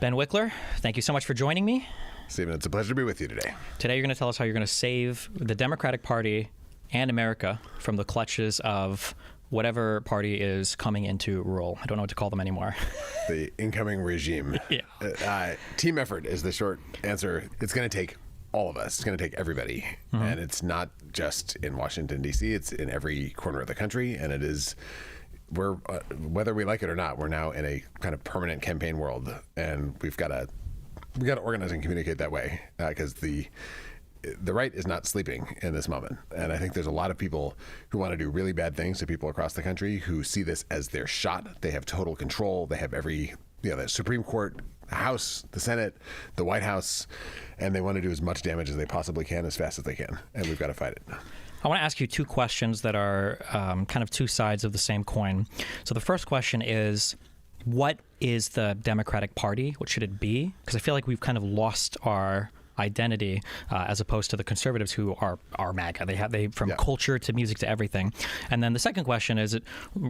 Ben Wikler, thank you so much for joining me. Stephen, it's a pleasure to be with you today. Today you're going to tell us how you're going to save the Democratic Party and America from the clutches of whatever party is coming into rule. I don't know what to call them anymore. The incoming regime. Yeah. Team effort is the short answer. It's going to take all of us. It's going to take everybody. Mm-hmm. And it's not just in Washington, D.C. It's in every corner of the country. And it is, whether we like it or not, we're now in a kind of permanent campaign world. And we got to organize and communicate that way because the right is not sleeping in this moment. And I think there's a lot of people who want to do really bad things to people across the country who see this as their shot. They have total control. They have the Supreme Court, the House, the Senate, the White House, and they want to do as much damage as they possibly can as fast as they can. And we've got to fight it. I want to ask you two questions that are kind of two sides of the same coin. So the first question is, what is the Democratic Party? What should it be? Because I feel like we've kind of lost our identity as opposed to the conservatives who are MAGA. They from culture to music to everything. And then the second question is that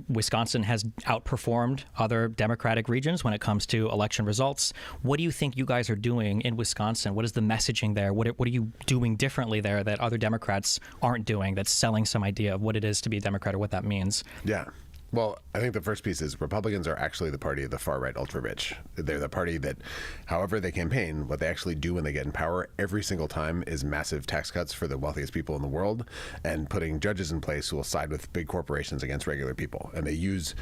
Wisconsin has outperformed other Democratic regions when it comes to election results. What do you think you guys are doing in Wisconsin? What is the messaging there? What are you doing differently there that other Democrats aren't doing, that's selling some idea of what it is to be a Democrat or what that means? Yeah. Well, I think the first piece is Republicans are actually the party of the far-right ultra-rich. They're the party that, however they campaign, what they actually do when they get in power every single time is massive tax cuts for the wealthiest people in the world and putting judges in place who will side with big corporations against regular people. And they use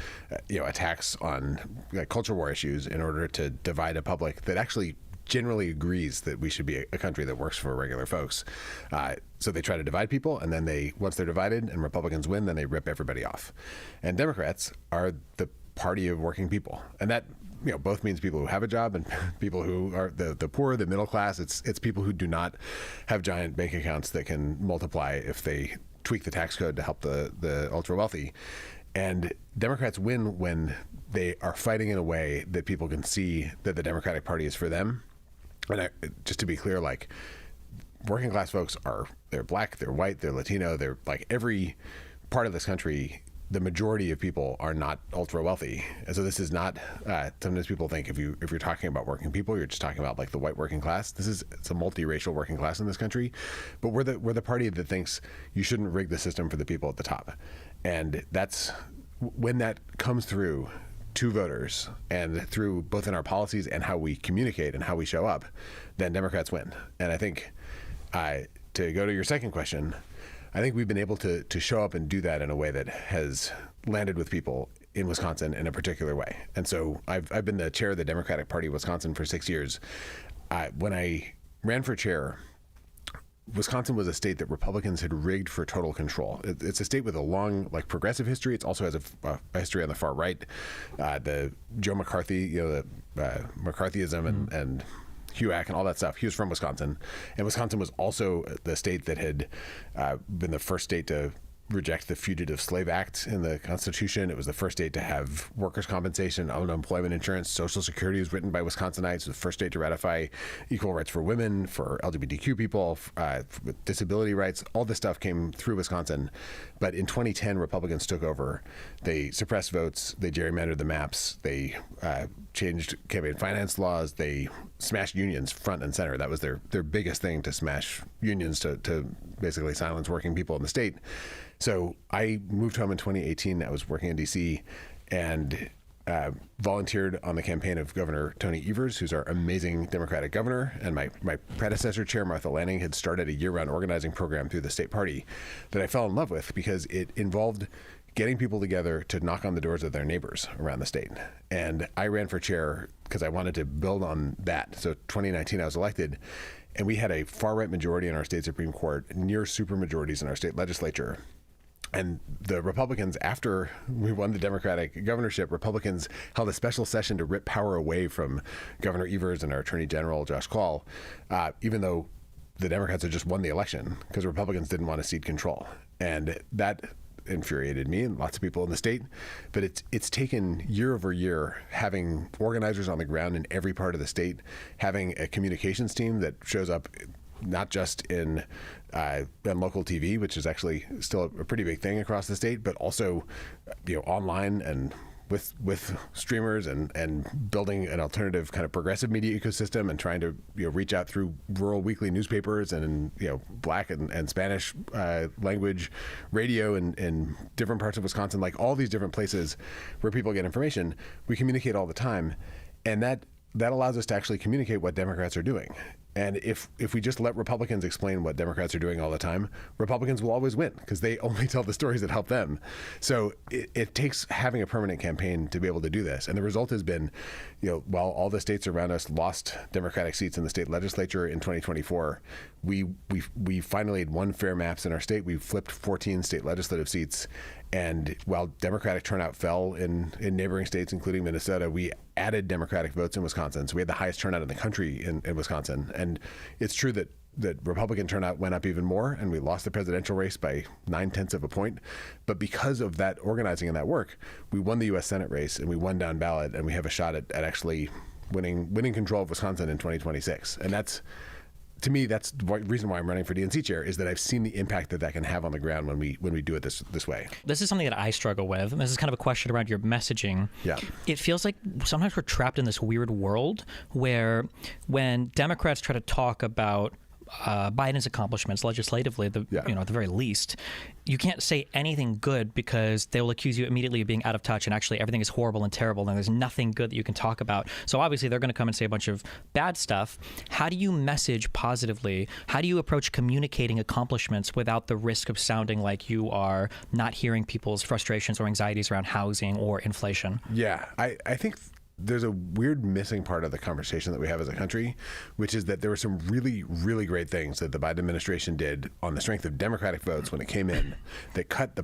attacks on culture war issues in order to divide a public that actually generally agrees that we should be a country that works for regular folks. So they try to divide people, and then once they're divided and Republicans win, then they rip everybody off. And Democrats are the party of working people. And that both means people who have a job and people who are the poor, the middle class. It's people who do not have giant bank accounts that can multiply if they tweak the tax code to help the ultra wealthy. And Democrats win when they are fighting in a way that people can see that the Democratic Party is for them. And just to be clear, working class folks they're black, they're white, they're Latino, they're every part of this country. The majority of people are not ultra wealthy, and so this is not. Sometimes people think if you're talking about working people, you're just talking about the white working class. It's a multiracial working class in this country, but we're the party that thinks you shouldn't rig the system for the people at the top, and that's when that comes through to voters and through both in our policies and how we communicate and how we show up, then Democrats win. And I think to go to your second question, I think we've been able to show up and do that in a way that has landed with people in Wisconsin in a particular way. And so I've been the chair of the Democratic Party of Wisconsin for 6 years. When I ran for chair, Wisconsin was a state that Republicans had rigged for total control. It's a state with a long, progressive history. It also has a history on the far right. The Joe McCarthy, the McCarthyism and HUAC and all that stuff. He was from Wisconsin. And Wisconsin was also the state that had been the first state to reject the Fugitive Slave Act in the Constitution. It was the first state to have workers' compensation, unemployment insurance. Social Security was written by Wisconsinites. It was the first state to ratify equal rights for women, for LGBTQ people, with disability rights. All this stuff came through Wisconsin. But in 2010, Republicans took over. They suppressed votes. They gerrymandered the maps. They changed campaign finance laws. They smashed unions front and center. That was their biggest thing, to smash unions, to basically silence working people in the state. So I moved home in 2018. I was working in D.C. and volunteered on the campaign of Governor Tony Evers, who's our amazing Democratic governor. And my predecessor, Chair Martha Lanning, had started a year-round organizing program through the state party that I fell in love with because it involved getting people together to knock on the doors of their neighbors around the state. And I ran for chair because I wanted to build on that. So 2019, I was elected, and we had a far-right majority in our state Supreme Court, near super majorities in our state legislature. And the Republicans, after we won the Democratic governorship, Republicans held a special session to rip power away from Governor Evers and our Attorney General, Josh Quall, even though the Democrats had just won the election, because Republicans didn't want to cede control. And that infuriated me and lots of people in the state. But it's taken year over year, having organizers on the ground in every part of the state, having a communications team that shows up not just in local TV, which is actually still a pretty big thing across the state, but also online and with streamers and building an alternative kind of progressive media ecosystem and trying to reach out through rural weekly newspapers and Black and Spanish language radio in different parts of Wisconsin, like all these different places where people get information. We communicate all the time, and that allows us to actually communicate what Democrats are doing. And if we just let Republicans explain what Democrats are doing all the time, Republicans will always win because they only tell the stories that help them. So it takes having a permanent campaign to be able to do this. And the result has been, while all the states around us lost Democratic seats in the state legislature in 2024, we finally had won fair maps in our state. We flipped 14 state legislative seats. And while Democratic turnout fell in neighboring states, including Minnesota, we added Democratic votes in Wisconsin. So we had the highest turnout in the country in Wisconsin. And it's true that Republican turnout went up even more, and we lost the presidential race by 0.9 of a point. But because of that organizing and that work, we won the U.S. Senate race, and we won down ballot, and we have a shot at actually winning control of Wisconsin in 2026. And that's, to me, that's the reason why I'm running for DNC chair, is that I've seen the impact that can have on the ground when we do it this way. This is something that I struggle with. And this is kind of a question around your messaging. Yeah. It feels like sometimes we're trapped in this weird world where when Democrats try to talk about Biden's accomplishments legislatively, at the very least, you can't say anything good because they will accuse you immediately of being out of touch and actually everything is horrible and terrible and there's nothing good that you can talk about. So obviously they're going to come and say a bunch of bad stuff. How do you message positively? How do you approach communicating accomplishments without the risk of sounding like you are not hearing people's frustrations or anxieties around housing or inflation? Yeah, I think there's a weird missing part of the conversation that we have as a country, which is that there were some really, really great things that the Biden administration did on the strength of Democratic votes when it came in that cut the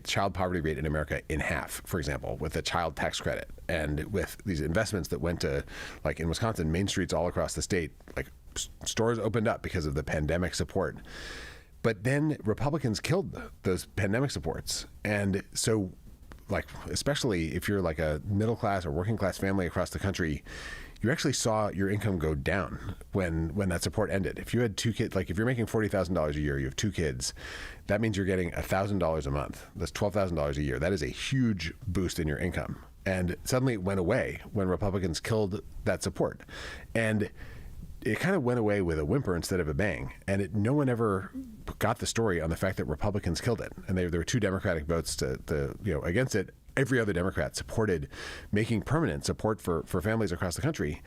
child poverty rate in America in half, for example, with the child tax credit and with these investments that went to, like in Wisconsin, main streets all across the state, like stores opened up because of the pandemic support. But then Republicans killed those pandemic supports. And so, especially if you're like a middle class or working class family across the country, you actually saw your income go down when that support ended. If you had two kids, if you're making $40,000 a year, you have two kids, that means you're getting $1,000 a month. That's $12,000 a year. That is a huge boost in your income. And suddenly it went away when Republicans killed that support. And it kind of went away with a whimper instead of a bang. And no one ever got the story on the fact that Republicans killed it. And there were two Democratic votes against it. Every other Democrat supported making permanent support for families across the country.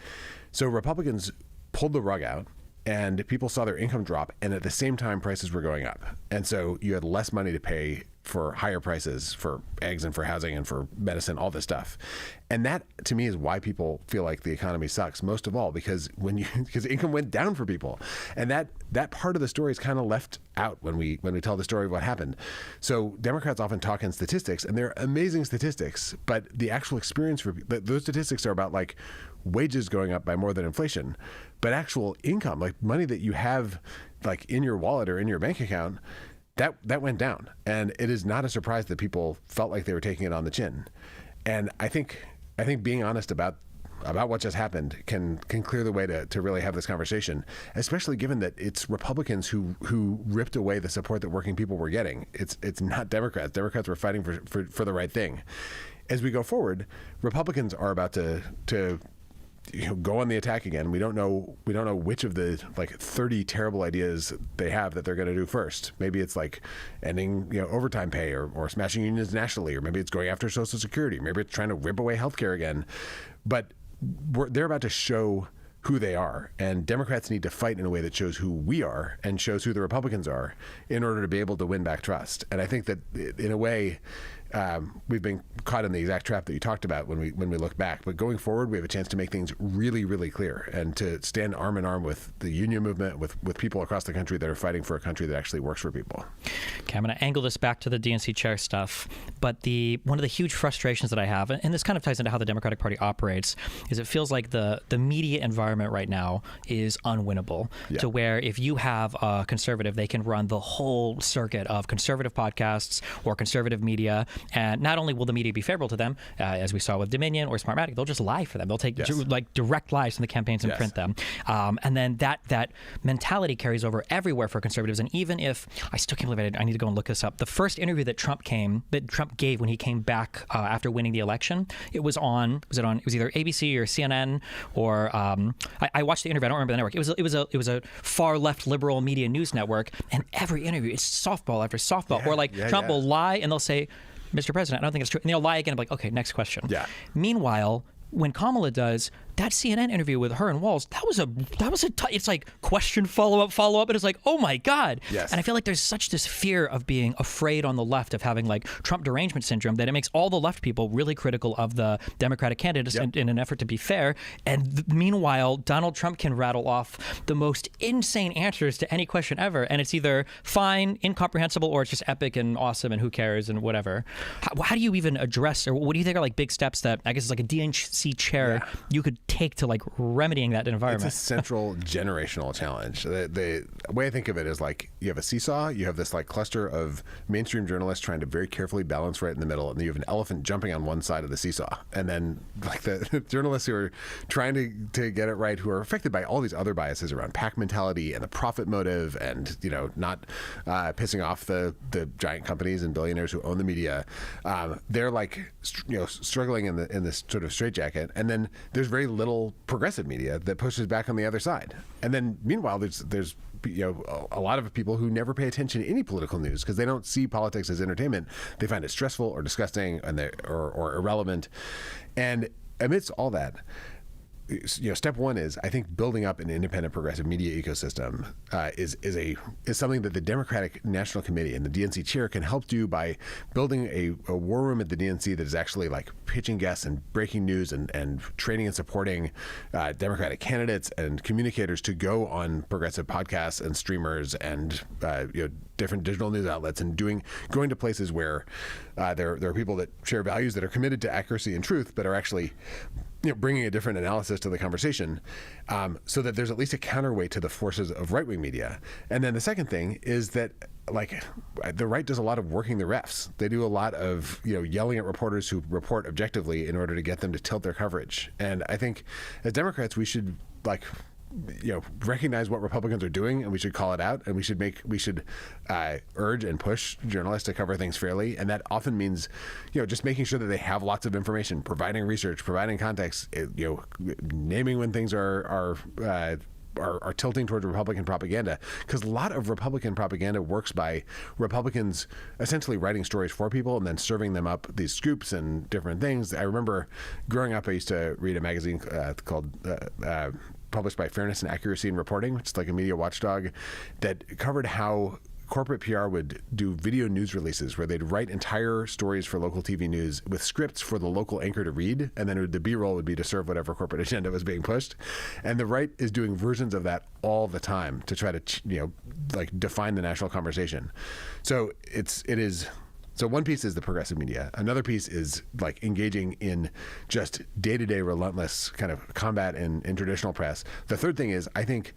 So Republicans pulled the rug out, and people saw their income drop, and at the same time prices were going up. And so you had less money to pay for higher prices for eggs and for housing and for medicine, all this stuff. And that, to me, is why people feel like the economy sucks most of all, because income went down for people. And that part of the story is kind of left out when we tell the story of what happened. So Democrats often talk in statistics, and they're amazing statistics, but the actual experience for those statistics are about wages going up by more than inflation, but actual income, like money that you have in your wallet or in your bank account, that went down. And it is not a surprise that people felt like they were taking it on the chin. And I think being honest about what just happened can clear the way to really have this conversation, especially given that it's Republicans who ripped away the support that working people were getting. It's not Democrats. Democrats were fighting for the right thing. As we go forward, Republicans are about to go on the attack again. We don't know which of the 30 terrible ideas they have that they're going to do first. Maybe it's ending overtime pay or smashing unions nationally, or maybe it's going after Social Security. Maybe it's trying to rip away healthcare again. But they're about to show who they are, and Democrats need to fight in a way that shows who we are and shows who the Republicans are in order to be able to win back trust. And I think that in a way, we've been caught in the exact trap that you talked about when we look back. But going forward, we have a chance to make things really, really clear and to stand arm in arm with the union movement, with people across the country that are fighting for a country that actually works for people. Okay, I'm going to angle this back to the DNC chair stuff. But one of the huge frustrations that I have, and this kind of ties into how the Democratic Party operates, is it feels like the media environment right now is unwinnable. Yeah. To where if you have a conservative, they can run the whole circuit of conservative podcasts or conservative media. And not only will the media be favorable to them, as we saw with Dominion or Smartmatic, they'll just lie for them. They'll take like direct lies from the campaigns and print them. And then that mentality carries over everywhere for conservatives. And even if I still can't believe I need to go and look this up. The first interview that Trump gave when he came back after winning the election, it was either ABC or CNN or I watched the interview. I don't remember the network. It was a far left liberal media news network, and every interview is softball after softball. Or Trump will lie and they'll say, "Mr. President, I don't think it's true," and they'll lie again. I'm like, okay, next question. Yeah. Meanwhile, when Kamala does that CNN interview with her and Walz, it's like question, follow up, and it's like, oh my God. Yes. And I feel like there's such this fear of being afraid on the left of having like Trump derangement syndrome that it makes all the left people really critical of the Democratic candidates in an effort to be fair. And meanwhile, Donald Trump can rattle off the most insane answers to any question ever. And it's either fine, incomprehensible, or it's just epic and awesome and who cares and whatever. How do you even address, or what do you think are like big steps that I guess is like a DNC chair you could take to like remedying that environment? It's a central generational challenge. The way I think of it is like you have a seesaw, you have this like cluster of mainstream journalists trying to very carefully balance right in the middle, and then you have an elephant jumping on one side of the seesaw, and then like the journalists who are trying to get it right, who are affected by all these other biases around pack mentality and the profit motive, and not pissing off the giant companies and billionaires who own the media. They're like struggling in this sort of straitjacket, and then there's very little progressive media that pushes back on the other side. And then meanwhile, there's a lot of people who never pay attention to any political news because they don't see politics as entertainment. They find it stressful or disgusting or irrelevant. And amidst all that, step one is, I think, building up an independent progressive media ecosystem is something that the Democratic National Committee and the DNC chair can help do by building a war room at the DNC that is actually like pitching guests and breaking news and training and supporting Democratic candidates and communicators to go on progressive podcasts and streamers and different digital news outlets and going to places where there are people that share values, that are committed to accuracy and truth, but are actually bringing a different analysis to the conversation, so that there's at least a counterweight to the forces of right-wing media. And then the second thing is that the right does a lot of working the refs. They do a lot of yelling at reporters who report objectively in order to get them to tilt their coverage. And I think as Democrats, we should recognize what Republicans are doing, and we should call it out, and we should urge and push journalists to cover things fairly. And that often means just making sure that they have lots of information, providing research, providing context, naming when things are tilting towards Republican propaganda, because a lot of Republican propaganda works by Republicans essentially writing stories for people and then serving them up these scoops and different things. I remember growing up, I used to read a magazine called published by Fairness and Accuracy in Reporting, which is like a media watchdog, that covered how corporate PR would do video news releases where they'd write entire stories for local TV news with scripts for the local anchor to read, and then the B-roll would be to serve whatever corporate agenda was being pushed. And the right is doing versions of that all the time to try to define the national conversation. So So one piece is the progressive media. Another piece is like engaging in just day-to-day relentless kind of combat in traditional press. The third thing is, I think,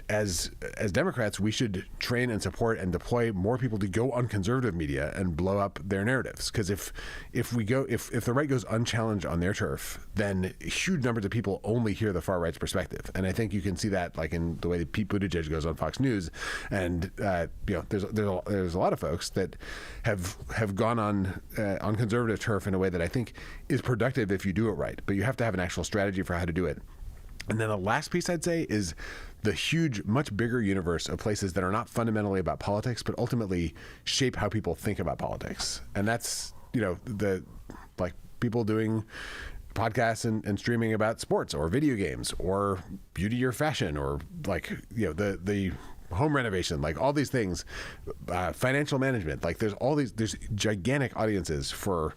as Democrats, we should train and support and deploy more people to go on conservative media and blow up their narratives. Because if the right goes unchallenged on their turf, then huge numbers of people only hear the far right's perspective. And I think you can see that like in the way that Pete Buttigieg goes on Fox News. And there's a lot of folks that have gone on conservative turf in a way that I think is productive if you do it right. But you have to have an actual strategy for how to do it. And then the last piece I'd say is the huge, much bigger universe of places that are not fundamentally about politics, but ultimately shape how people think about politics. And that's, people doing podcasts and streaming about sports or video games or beauty or fashion or the home renovation, like all these things, financial management, there's gigantic audiences for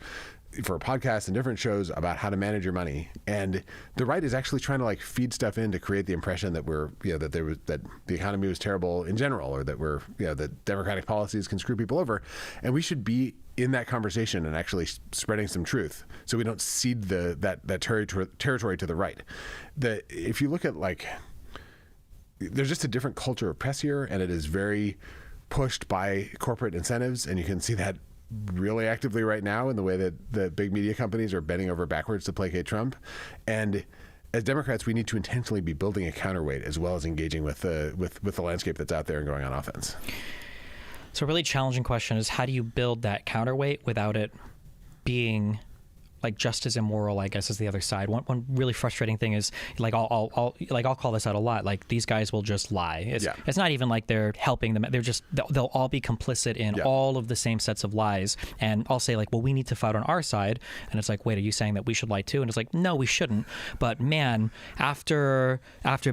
podcasts and different shows about how to manage your money. And the right is actually trying to feed stuff in to create the impression that that the economy was terrible in general, or that that democratic policies can screw people over. And we should be in that conversation and actually spreading some truth so we don't cede that territory to the right. If you look at there's just a different culture of press here, and it is very pushed by corporate incentives, and you can see that really actively right now in the way that the big media companies are bending over backwards to placate Trump. And as Democrats, we need to intentionally be building a counterweight as well as engaging with the landscape that's out there and going on offense. So a really challenging question is, how do you build that counterweight without it being like just as immoral, I guess, as the other side? One really frustrating thing is, like, I'll call this out a lot. Like, these guys will just lie. It's not even like they're helping them. They'll all be complicit in all of the same sets of lies. And I'll say, like, well, we need to fight on our side. And it's like, wait, are you saying that we should lie too? And it's like, no, we shouldn't. But man, after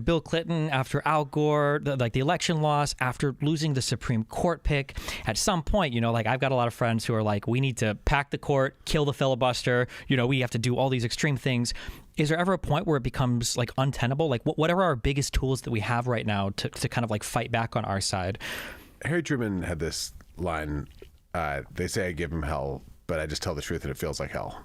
Bill Clinton, after Al Gore, the election loss, after losing the Supreme Court pick, at some point, like, I've got a lot of friends who are like, we need to pack the court, kill the filibuster. We have to do all these extreme things. Is there ever a point where it becomes like untenable? Like, what are our biggest tools that we have right now to kind of like fight back on our side? Harry Truman had this line, they say I give him hell, but I just tell the truth and it feels like hell.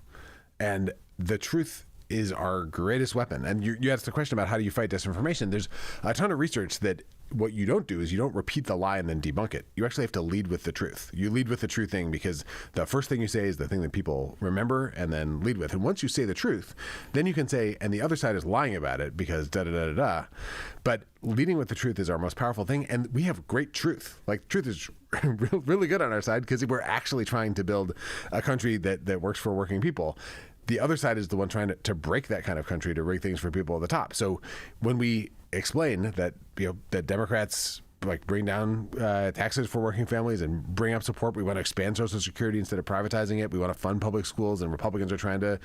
And the truth is our greatest weapon. And you asked the question about how do you fight disinformation. There's a ton of research that what you don't do is you don't repeat the lie and then debunk it. You actually have to lead with the truth. You lead with the true thing because the first thing you say is the thing that people remember and then lead with. And once you say the truth, then you can say, and the other side is lying about it because da-da-da-da-da. But leading with the truth is our most powerful thing. And we have great truth. Like, truth is really good on our side because we're actually trying to build a country that works for working people. The other side is the one trying to break that kind of country, to rig things for people at the top. So when we explain that that Democrats like bring down taxes for working families and bring up support, we want to expand Social Security instead of privatizing it. We want to fund public schools, and Republicans are trying to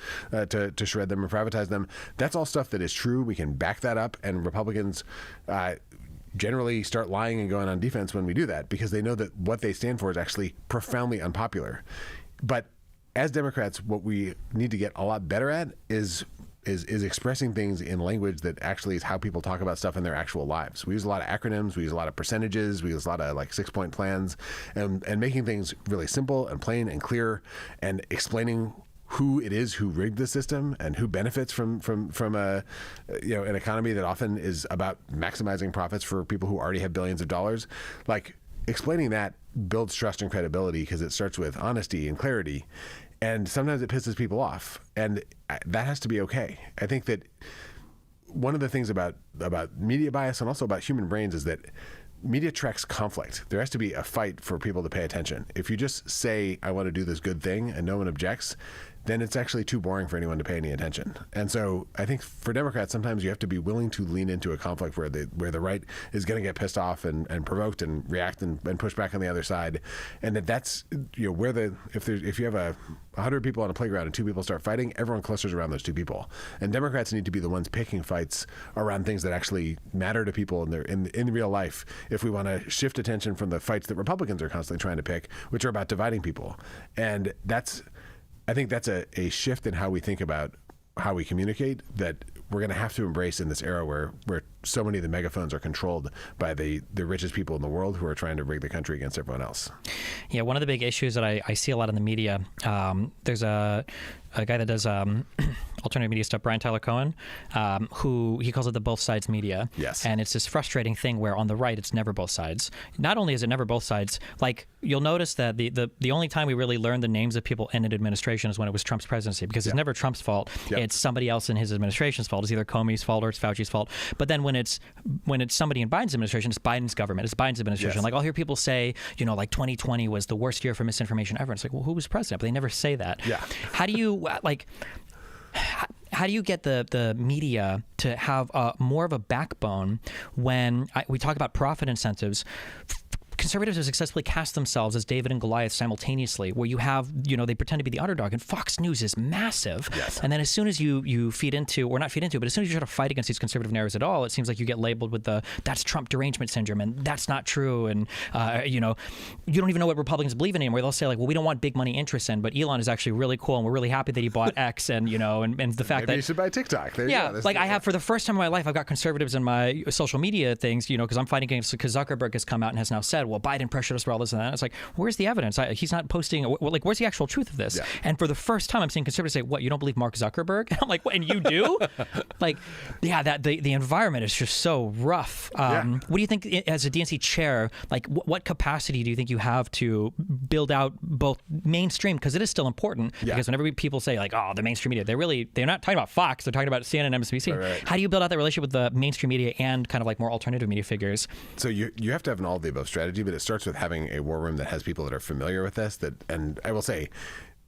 shred them and privatize them. That's all stuff that is true. We can back that up, and Republicans generally start lying and going on defense when we do that because they know that what they stand for is actually profoundly unpopular. But as Democrats, what we need to get a lot better at is expressing things in language that actually is how people talk about stuff in their actual lives. We use a lot of acronyms, we use a lot of percentages, we use a lot of like 6-point plans, and making things really simple and plain and clear, and explaining who it is who rigged the system and who benefits from a an economy that often is about maximizing profits for people who already have billions of dollars. Like, explaining that builds trust and credibility because it starts with honesty and clarity. And sometimes it pisses people off, and that has to be okay. I think that one of the things about media bias and also about human brains is that media tracks conflict. There has to be a fight for people to pay attention. If you just say, I want to do this good thing, and no one objects, then it's actually too boring for anyone to pay any attention. And so I think for Democrats, sometimes you have to be willing to lean into a conflict where the right is going to get pissed off and provoked and react and push back on the other side. And that's where if you have 100 people on a playground and 2 people start fighting, everyone clusters around those 2 people. And Democrats need to be the ones picking fights around things that actually matter to people in real life if we want to shift attention from the fights that Republicans are constantly trying to pick, which are about dividing people. And I think that's a shift in how we think about how we communicate that we're going to have to embrace in this era where so many of the megaphones are controlled by the richest people in the world who are trying to rig the country against everyone else. Yeah, one of the big issues that I see a lot in the media, there's a guy that does alternative media stuff, Brian Tyler Cohen, who he calls it the both sides media. Yes. And it's this frustrating thing where on the right, it's never both sides. Not only is it never both sides, like you'll notice that the only time we really learned the names of people in an administration is when it was Trump's presidency, because it's never Trump's fault. Yep. It's somebody else in his administration's fault. It's either Comey's fault or it's Fauci's fault. But then when it's somebody in Biden's administration, it's Biden's government, it's Biden's administration. Yes. Like I'll hear people say, like 2020 was the worst year for misinformation ever. It's like, well, who was president? But they never say that. Yeah. How do you how do you get the media to have more of a backbone when we talk about profit incentives? Conservatives have successfully cast themselves as David and Goliath simultaneously, where you have, they pretend to be the underdog, and Fox News is massive. Yes. And then as soon as you feed into, or not feed into, but as soon as you try to fight against these conservative narratives at all, it seems like you get labeled with that's Trump derangement syndrome, and that's not true. And, you don't even know what Republicans believe in anymore. They'll say, like, well, we don't want big money interests in, but Elon is actually really cool, and we're really happy that he bought X, and, and the fact Maybe that you should buy TikTok. There yeah, you go. like I have for the first time in my life, I've got conservatives in my social media things, because I'm fighting against, because Zuckerberg has come out and has now said, well, Biden pressured us for all this and that. It's like, where's the evidence? He's not posting. Like, where's the actual truth of this? Yeah. And for the first time, I'm seeing conservatives say, what, you don't believe Mark Zuckerberg? And I'm like, what, and you do? Like, yeah, that the environment is just so rough. What do you think, as a DNC chair, like, what capacity do you think you have to build out both mainstream, because it is still important, because whenever people say, like, oh, the mainstream media, they're not talking about Fox, they're talking about CNN and MSNBC. Right. How do you build out that relationship with the mainstream media and kind of like more alternative media figures? So you have to have an all of the above strategy, but it starts with having a war room that has people that are familiar with this. And I will say,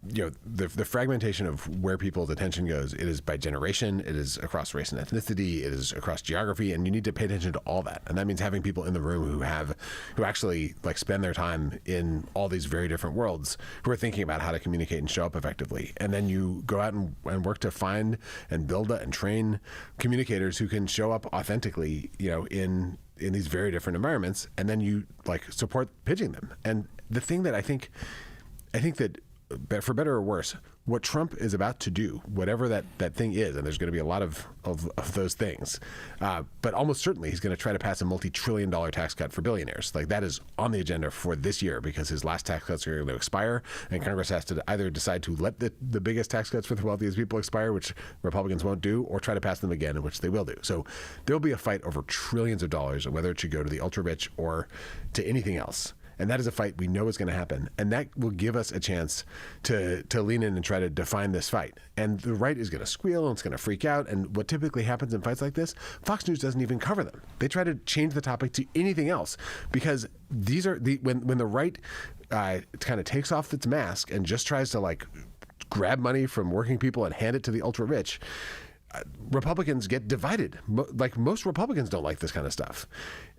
the fragmentation of where people's attention goes, it is by generation, it is across race and ethnicity, it is across geography, and you need to pay attention to all that. And that means having people in the room who actually like spend their time in all these very different worlds, who are thinking about how to communicate and show up effectively. And then you go out and work to find and build and train communicators who can show up authentically, in these very different environments, and then you like support pitching them. And the thing that I think that, for better or worse, what Trump is about to do, whatever that thing is, and there's going to be a lot of those things, but almost certainly he's going to try to pass a multi-trillion-dollar tax cut for billionaires. Like, that is on the agenda for this year, because his last tax cuts are going to expire, and Congress has to either decide to let the biggest tax cuts for the wealthiest people expire, which Republicans won't do, or try to pass them again, in which they will do. So there will be a fight over trillions of dollars, whether it should go to the ultra-rich or to anything else. And that is a fight we know is going to happen. And that will give us a chance to lean in and try to define this fight. And the right is going to squeal and it's going to freak out. And what typically happens in fights like this, Fox News doesn't even cover them. They try to change the topic to anything else, because these are when the right kind of takes off its mask and just tries to like grab money from working people and hand it to the ultra rich. Republicans get divided. Like, most Republicans don't like this kind of stuff.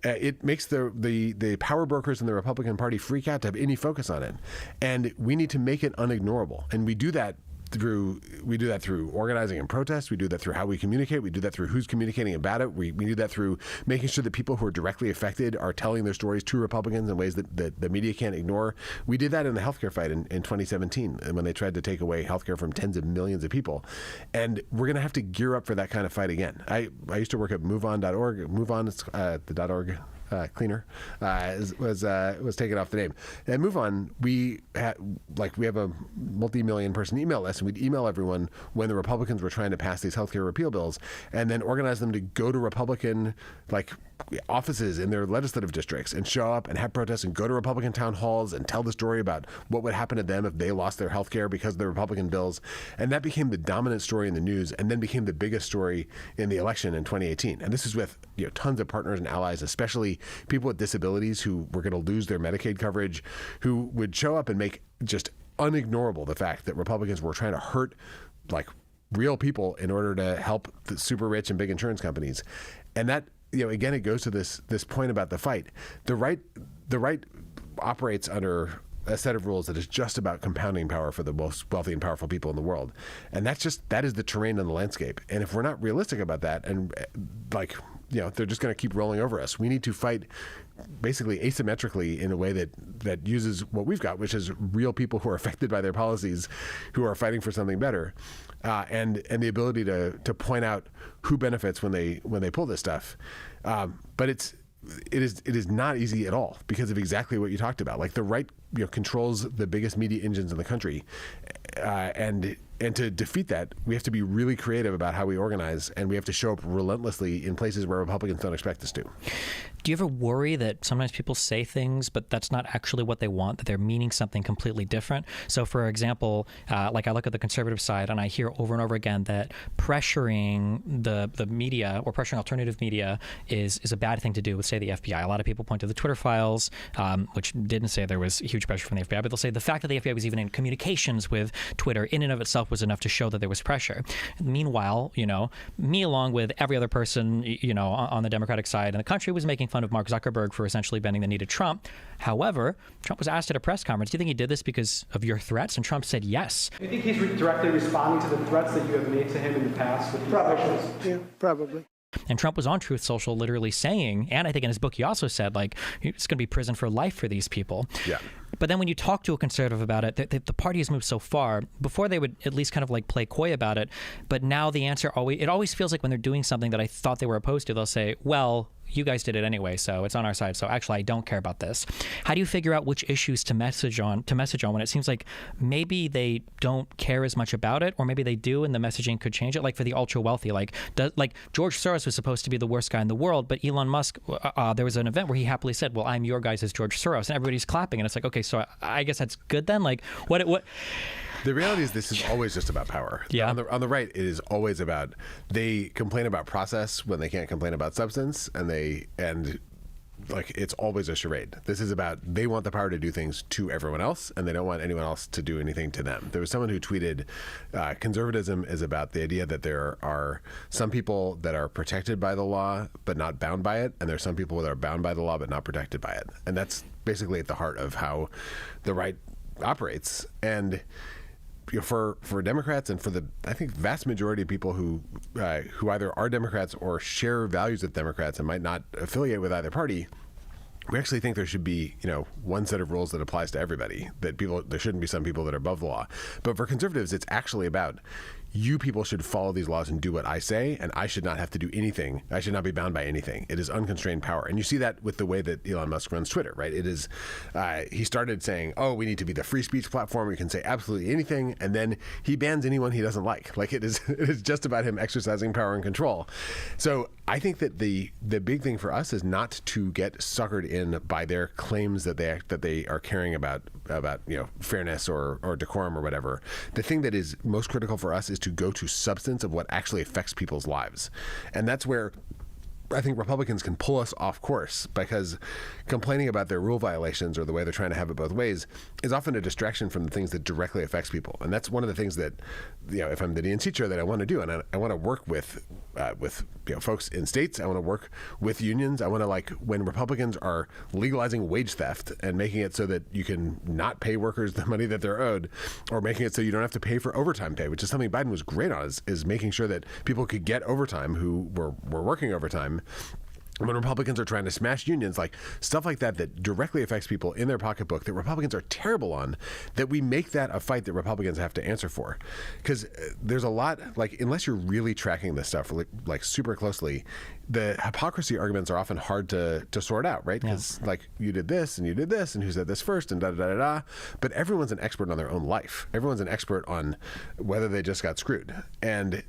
It makes the power brokers in the Republican Party freak out to have any focus on it. And we need to make it unignorable. And we do that through organizing and protest. We do that through how we communicate. We do that through who's communicating about it. We do that through making sure that people who are directly affected are telling their stories to Republicans in ways that the media can't ignore. We did that in the healthcare fight in 2017, when they tried to take away healthcare from tens of millions of people. And we're going to have to gear up for that kind of fight again. I used to work at MoveOn.org. MoveOn, the .org cleaner, was taken off the name. And MoveOn, we have a multi-million person email list, and we'd email everyone when the Republicans were trying to pass these healthcare repeal bills, and then organize them to go to Republican offices in their legislative districts and show up and have protests and go to Republican town halls and tell the story about what would happen to them if they lost their health care because of the Republican bills. And that became the dominant story in the news, and then became the biggest story in the election in 2018. And this is with tons of partners and allies, especially people with disabilities who were going to lose their Medicaid coverage, who would show up and make just unignorable the fact that Republicans were trying to hurt real people in order to help the super rich and big insurance companies. And that, again, it goes to this point about the fight. The right operates under a set of rules that is just about compounding power for the most wealthy and powerful people in the world. And that is the terrain on the landscape. And if we're not realistic about that, and they're just going to keep rolling over us, we need to fight basically asymmetrically in a way that uses what we've got, which is real people who are affected by their policies, who are fighting for something better, and the ability to point out who benefits when they pull this stuff. But it is not easy at all, because of exactly what you talked about. Like, the right controls the biggest media engines in the country, and to defeat that, we have to be really creative about how we organize, and we have to show up relentlessly in places where Republicans don't expect us to. Do you ever worry that sometimes people say things, but that's not actually what they want, that they're meaning something completely different? So, for example, I look at the conservative side, and I hear over and over again that pressuring the media, or pressuring alternative media, is a bad thing to do with, say, the FBI. A lot of people point to the Twitter files, which didn't say there was huge pressure from the FBI, but they'll say the fact that the FBI was even in communications with Twitter in and of itself was enough to show that there was pressure. Meanwhile, me, along with every other person, on the Democratic side in the country, was making fun of Mark Zuckerberg for essentially bending the knee to Trump. However, Trump was asked at a press conference, do you think he did this because of your threats? And Trump said yes. Do you think he's directly responding to the threats that you have made to him in the past? With Probably. Yeah, probably. And Trump was on Truth Social literally saying, and I think in his book he also said, it's going to be prison for life for these people. Yeah. But then when you talk to a conservative about it, the party has moved so far. Before, they would at least kind of play coy about it. But now the answer always feels like when they're doing something that I thought they were opposed to, they'll say, well, you guys did it anyway, so it's on our side. So actually, I don't care about this. How do you figure out which issues to message on when it seems like maybe they don't care as much about it, or maybe they do, and the messaging could change it? Like for the ultra wealthy, like George Soros was supposed to be the worst guy in the world, but Elon Musk, there was an event where he happily said, "Well, I'm your guys as George Soros," and everybody's clapping, and it's like, okay, so I guess that's good then. Like what? The reality is this is always just about power. Yeah. On the right, it is always about, they complain about process when they can't complain about substance, and it's always a charade. This is about, they want the power to do things to everyone else, and they don't want anyone else to do anything to them. There was someone who tweeted, conservatism is about the idea that there are some people that are protected by the law but not bound by it, and there are some people that are bound by the law but not protected by it. And that's basically at the heart of how the right operates. And for Democrats and for the, I think, vast majority of people who either are Democrats or share values with Democrats and might not affiliate with either party, we actually think there should be, one set of rules that applies to everybody. That there shouldn't be some people that are above the law. But for conservatives, it's actually about, you people should follow these laws and do what I say, and I should not have to do anything. I should not be bound by anything. It is unconstrained power. And you see that with the way that Elon Musk runs Twitter, right? It is, he started saying, oh, we need to be the free speech platform. We can say absolutely anything. And then he bans anyone he doesn't like. Like it is just about him exercising power and control. So I think that the big thing for us is not to get suckered in by their claims that they are caring about fairness or decorum or whatever. The thing that is most critical for us is to go to substance of what actually affects people's lives. And that's where I think Republicans can pull us off course, because complaining about their rule violations or the way they're trying to have it both ways is often a distraction from the things that directly affects people. And that's one of the things that, if I'm the DNC chair, that I want to do. And I want to work with folks in states. I want to work with unions. I want to, when Republicans are legalizing wage theft and making it so that you can not pay workers the money that they're owed, or making it so you don't have to pay for overtime pay, which is something Biden was great on, is making sure that people could get overtime who were working overtime. When Republicans are trying to smash unions, stuff like that directly affects people in their pocketbook, that Republicans are terrible on, that we make that a fight that Republicans have to answer for. Because there's a lot, unless you're really tracking this stuff super closely, the hypocrisy arguments are often hard to sort out, right? Because you did this and you did this, and who said this first, and da-da-da-da-da. But everyone's an expert on their own life. Everyone's an expert on whether they just got screwed. And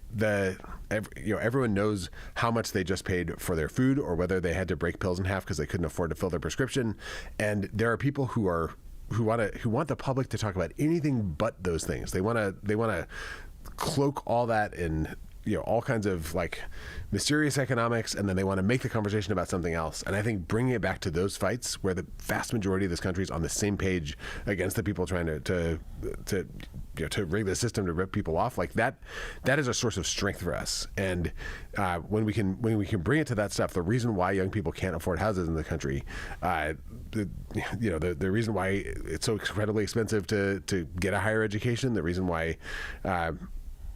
everyone knows how much they just paid for their food, or whether they had to break pills in half because they couldn't afford to fill their prescription. And there are people who want the public to talk about anything but those things. They want to cloak all that in all kinds of mysterious economics, and then they want to make the conversation about something else. And I think bringing it back to those fights where the vast majority of this country is on the same page against the people trying to rig the system to rip people off, that is a source of strength for us. And when we can bring it to that stuff, the reason why young people can't afford houses in the country, the reason why it's so incredibly expensive to get a higher education, the reason why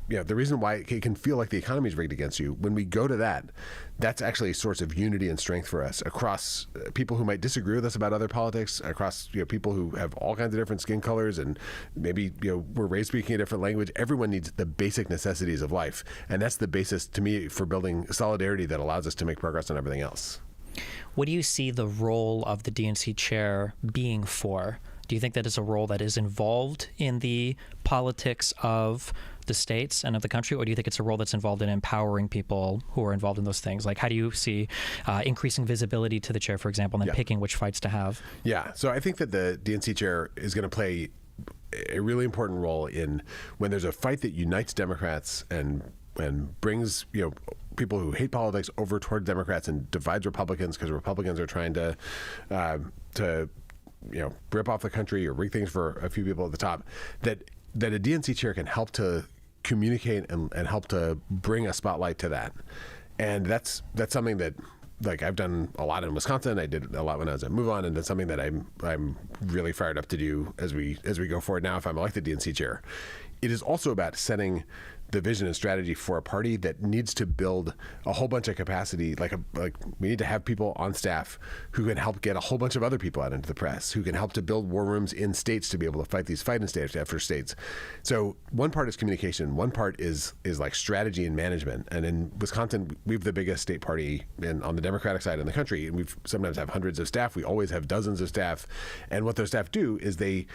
the reason why it can feel like the economy is rigged against you, when we go to that, that's actually a source of unity and strength for us across people who might disagree with us about other politics, across people who have all kinds of different skin colors, and maybe we're raised speaking a different language. Everyone needs the basic necessities of life, and that's the basis to me for building solidarity that allows us to make progress on everything else. What do you see the role of the DNC chair being for? Do you think that is a role that is involved in the politics of the states and of the country, or do you think it's a role that's involved in empowering people who are involved in those things? How do you see increasing visibility to the chair, for example, and then picking which fights to have? Yeah, so I think that the DNC chair is going to play a really important role in when there's a fight that unites Democrats and brings people who hate politics over toward Democrats and divides Republicans, because Republicans are trying to rip off the country or rig things for a few people at the top, that a DNC chair can help to communicate and help to bring a spotlight to that. And that's something that I've done a lot in Wisconsin. I did a lot when I was at Move On, and that's something that I'm really fired up to do as we go forward now if I'm elected DNC chair. It is also about setting the vision and strategy for a party that needs to build a whole bunch of capacity. Like we need to have people on staff who can help get a whole bunch of other people out into the press, who can help to build war rooms in states to be able to fight in state after states. So one part is communication, one part is like strategy and management. And in Wisconsin, we have the biggest state party on the Democratic side in the country, and we sometimes have hundreds of staff. We always have dozens of staff, and what those staff do is they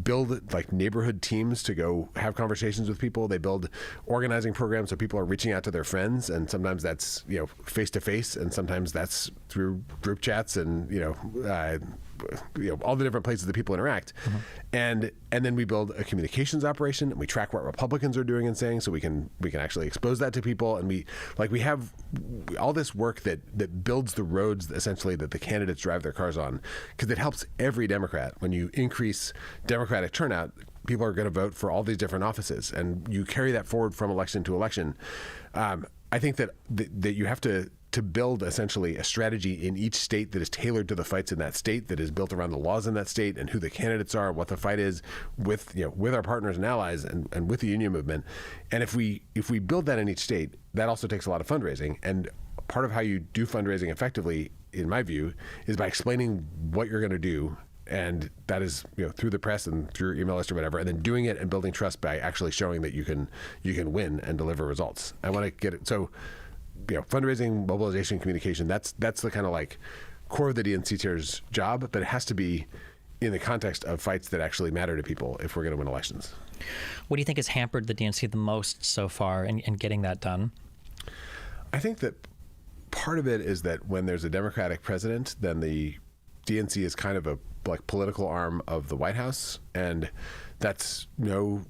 build like neighborhood teams to go have conversations with people. They build organizing programs so people are reaching out to their friends, and sometimes that's face to face, and sometimes that's through group chats and all the different places that people interact. Mm-hmm. And then we build a communications operation, and we track what Republicans are doing and saying, so we can actually expose that to people. And we have all this work that builds the roads essentially that the candidates drive their cars on, because it helps every Democrat. When you increase Democratic turnout, people are going to vote for all these different offices, and you carry that forward from election to election. I think that you have to build essentially a strategy in each state that is tailored to the fights in that state, that is built around the laws in that state and who the candidates are, what the fight is with our partners and allies and with the union movement. And if we build that in each state, that also takes a lot of fundraising. And part of how you do fundraising effectively, in my view, is by explaining what you're going to do. And that is through the press and through your email list or whatever, and then doing it and building trust by actually showing that you can win and deliver results. I want to get it. So fundraising, mobilization, communication, that's the kind of like core of the DNC chair's job, but it has to be in the context of fights that actually matter to people if we're going to win elections. What do you think has hampered the DNC the most so far in getting that done? I think that part of it is that when there's a Democratic president, then the DNC is kind of a political arm of the White House, and that's I'm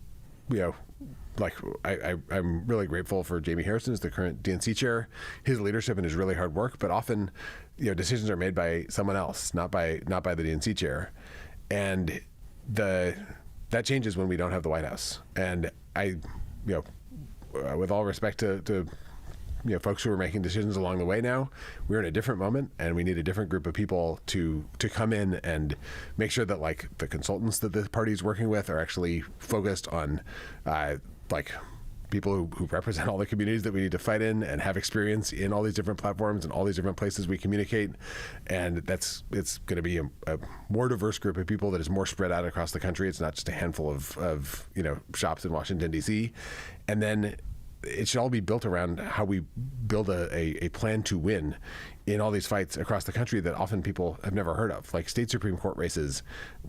really grateful for Jamie Harrison as the current DNC chair, his leadership and his really hard work. But often, decisions are made by someone else, not by the DNC chair, and that changes when we don't have the White House. And with all respect to folks who are making decisions along the way now, we're in a different moment, and we need a different group of people to come in and make sure that the consultants that the party is working with are actually focused on people who represent all the communities that we need to fight in and have experience in all these different platforms and all these different places we communicate. And it's going to be a more diverse group of people that is more spread out across the country. It's not just a handful of shops in Washington, D.C. And then it should all be built around how we build a plan to win in all these fights across the country that often people have never heard of, like state Supreme Court races.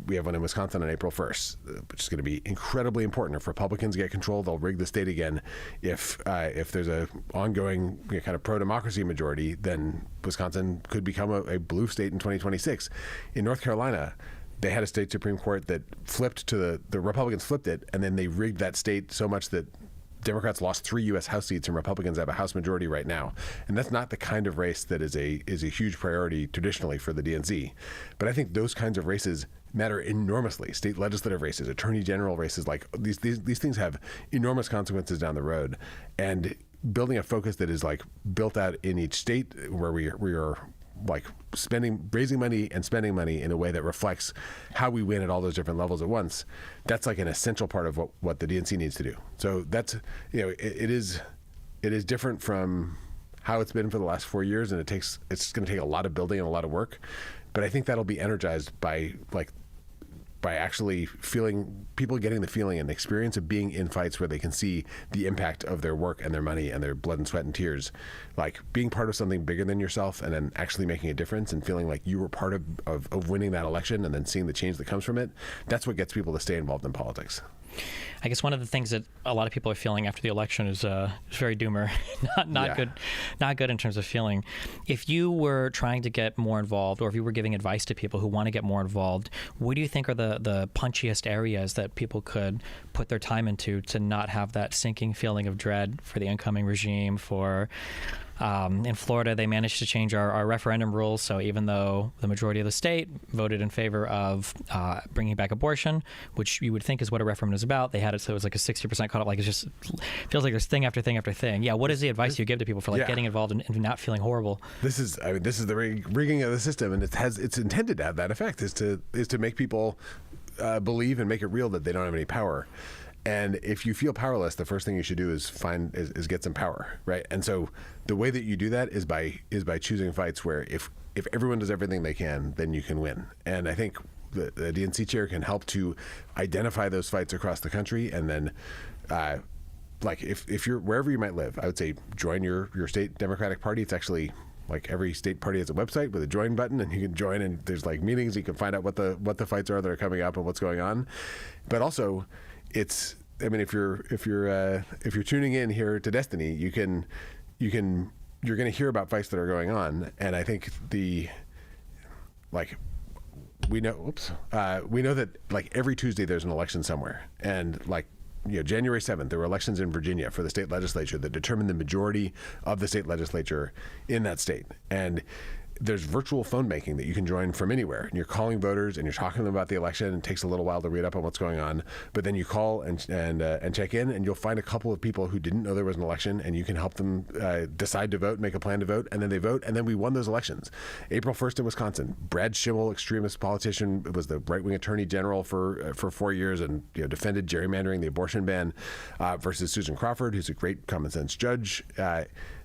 We have one in Wisconsin on April 1st, which is going to be incredibly important. If Republicans get control, they'll rig the state again. If there's a ongoing kind of pro-democracy majority, then Wisconsin could become a blue state in 2026. In North Carolina, they had a state Supreme Court that flipped to the Republicans flipped it, and then they rigged that state so much that Democrats lost 3 U.S. House seats, and Republicans have a House majority right now. And that's not the kind of race that is a huge priority traditionally for the DNC. But I think those kinds of races matter enormously. State legislative races, attorney general races, like these things have enormous consequences down the road. And building a focus that is built out in each state, where we are raising money and spending money in a way that reflects how we win at all those different levels at once, that's an essential part of what the DNC needs to do. So that's, it is different from how it's been for the last 4 years, and it's going to take a lot of building and a lot of work. But I think that'll be energized by actually people getting the feeling and the experience of being in fights where they can see the impact of their work and their money and their blood and sweat and tears, being part of something bigger than yourself, and then actually making a difference and feeling like you were part of winning that election, and then seeing the change that comes from it. That's what gets people to stay involved in politics. I guess one of the things that a lot of people are feeling after the election is very doomer, not good in terms of feeling. If you were trying to get more involved, or if you were giving advice to people who want to get more involved, what do you think are the punchiest areas that people could put their time into to not have that sinking feeling of dread for the incoming regime? In Florida, they managed to change our referendum rules. So even though the majority of the state voted in favor of bringing back abortion, which you would think is what a referendum is about, they had it so it was a 60% cutoff. It just feels like there's thing after thing after thing. Yeah, what is the advice you give to people for getting involved and not feeling horrible? This is the rigging of the system, and it's intended to have that effect, is to make people believe and make it real that they don't have any power. And if you feel powerless, the first thing you should do is get some power, right? And so the way that you do that is by choosing fights where if everyone does everything they can, then you can win. And I think the DNC chair can help to identify those fights across the country, and then like if you're wherever you might live, I would say join your state Democratic Party. It's actually like every state party has a website with a join button, and you can join, and there's like meetings. You can find out what the fights are that are coming up and what's going on. But also, I mean, if you're tuning in here to Destiny, you're going to hear about fights that are going on, and I think we know that like every Tuesday there's an election somewhere, and like, you know, January 7th, there were elections in Virginia for the state legislature that determined the majority of the state legislature in that state. And there's virtual phone banking that you can join from anywhere. And you're calling voters and you're talking to them about the election. It takes a little while to read up on what's going on, but then you call and check in, and you'll find a couple of people who didn't know there was an election, and you can help them decide to vote, make a plan to vote, and then they vote, and then we won those elections. April 1st in Wisconsin, Brad Schimmel, extremist politician, was the right-wing attorney general for 4 years, and defended gerrymandering, the abortion ban, versus Susan Crawford, who's a great common sense judge.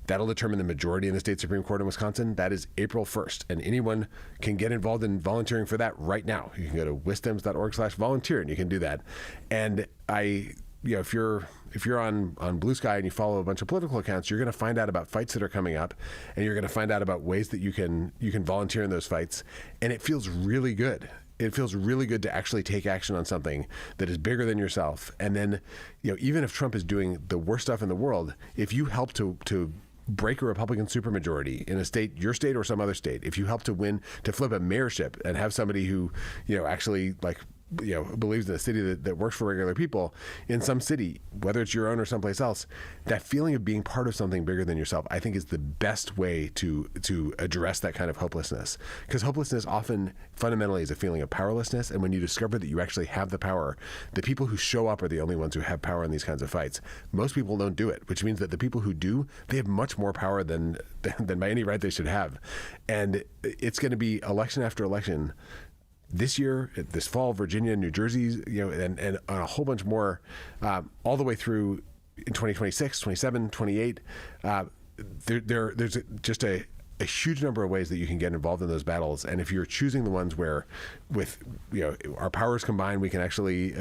That'll determine the majority in the state Supreme Court in Wisconsin. That is April 1st. And anyone can get involved in volunteering for that right now. You can go to wisdems.org/volunteer, and you can do that. And if you're on Blue Sky and you follow a bunch of political accounts, you're going to find out about fights that are coming up, and you're going to find out about ways that you can volunteer in those fights. And it feels really good. It feels really good to actually take action on something that is bigger than yourself. And then, even if Trump is doing the worst stuff in the world, if you help to break a Republican supermajority in a state, your state or some other state, if you help to win, to flip a mayorship and have somebody who, actually believes in a city that works for regular people in some city, whether it's your own or someplace else, that feeling of being part of something bigger than yourself, I think, is the best way to address that kind of hopelessness. Because hopelessness often fundamentally is a feeling of powerlessness. And when you discover that you actually have the power, the people who show up are the only ones who have power in these kinds of fights. Most people don't do it, which means that the people who do, they have much more power than by any right they should have. And it's going to be election after election this year, this fall, Virginia, New Jersey, and a whole bunch more, all the way through in 2026, 27, 28. There's just a huge number of ways that you can get involved in those battles. And if you're choosing the ones where, with our powers combined, we can actually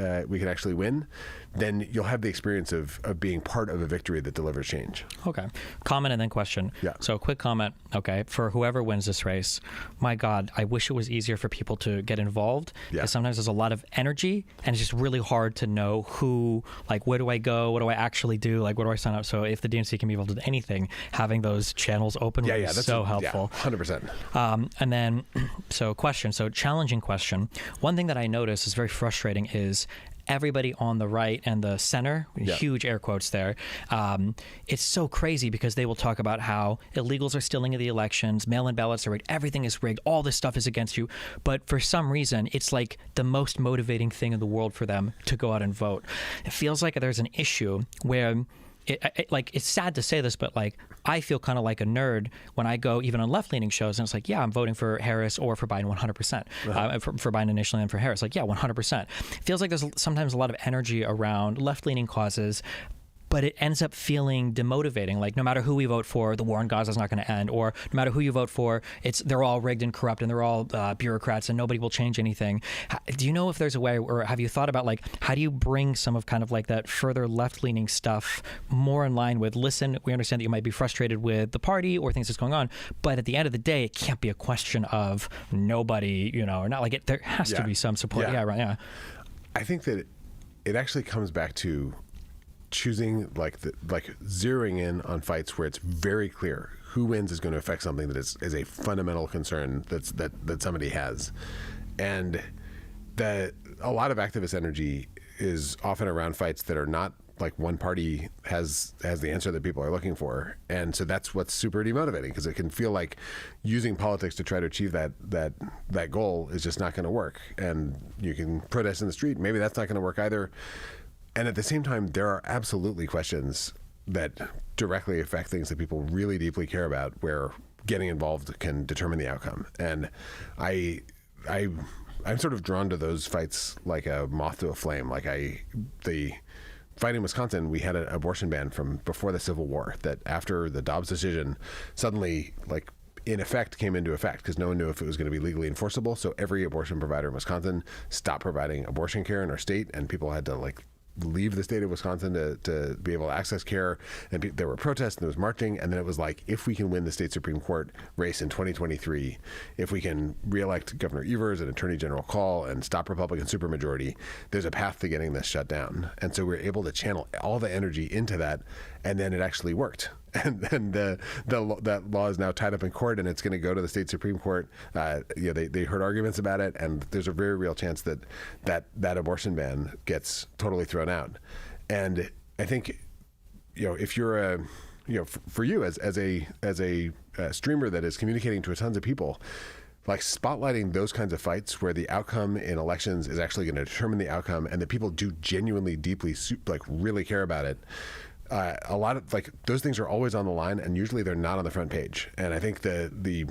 win, then you'll have the experience of being part of a victory that delivers change. Okay. Comment and then question. Yeah. So quick comment, okay, for whoever wins this race, my God, I wish it was easier for people to get involved. Yeah. Because sometimes there's a lot of energy, and it's just really hard to know who, like, where do I go? What do I actually do? Like, where do I sign up? So if the DNC can be involved in anything, having those channels open would be so helpful. Yeah, 100%. And then, so challenging question. One thing that I notice is very frustrating is everybody on the right and the center, huge air quotes there, it's so crazy because they will talk about how illegals are stealing the elections, mail-in ballots are rigged, everything is rigged, all this stuff is against you. But for some reason, it's like the most motivating thing in the world for them to go out and vote. It feels like there's an issue where it's sad to say this, but like I feel kind of like a nerd when I go even on left-leaning shows, and it's like, yeah, I'm voting for Harris or for Biden 100%. For Biden initially and for Harris, like, yeah, 100%. It feels like there's sometimes a lot of energy around left-leaning causes, but it ends up feeling demotivating. Like, no matter who we vote for, the war in Gaza is not going to end, or no matter who you vote for, they're all rigged and corrupt, and they're all bureaucrats, and nobody will change anything. Do you know if there's a way, or have you thought about, like, how do you bring some of kind of like that further left-leaning stuff more in line with, listen, we understand that you might be frustrated with the party or things that's going on, but at the end of the day, it can't be a question of nobody, or not, like, there has to be some support. Yeah. I think that it actually comes back to choosing, zeroing in on fights where it's very clear who wins is going to affect something that is a fundamental concern that somebody has. And a lot of activist energy is often around fights that are not like one party has the answer that people are looking for. And so that's what's super demotivating, because it can feel like using politics to try to achieve that goal is just not going to work. And you can protest in the street, maybe that's not going to work either. And at the same time, there are absolutely questions that directly affect things that people really deeply care about, where getting involved can determine the outcome. And I'm sort of drawn to those fights like a moth to a flame. Like fighting Wisconsin, we had an abortion ban from before the Civil War that after the Dobbs decision suddenly, like, in effect came into effect because no one knew if it was going to be legally enforceable. So every abortion provider in Wisconsin stopped providing abortion care in our state, and people had to, like, leave the state of Wisconsin to be able to access care. And there were protests and there was marching. And then it was like, if we can win the state Supreme Court race in 2023, if we can reelect Governor Evers and Attorney General Call and stop Republican supermajority, there's a path to getting this shut down. And so we were able to channel all the energy into that. And then it actually worked. And then that law is now tied up in court, and it's going to go to the state Supreme Court. They heard arguments about it, and there's a very real chance that abortion ban gets totally thrown out. And I think, if you're for you as a streamer that is communicating to tons of people, like spotlighting those kinds of fights where the outcome in elections is actually going to determine the outcome, and that people do genuinely, deeply, like, really care about it. A lot of, like, those things are always on the line, and usually they're not on the front page. And I think the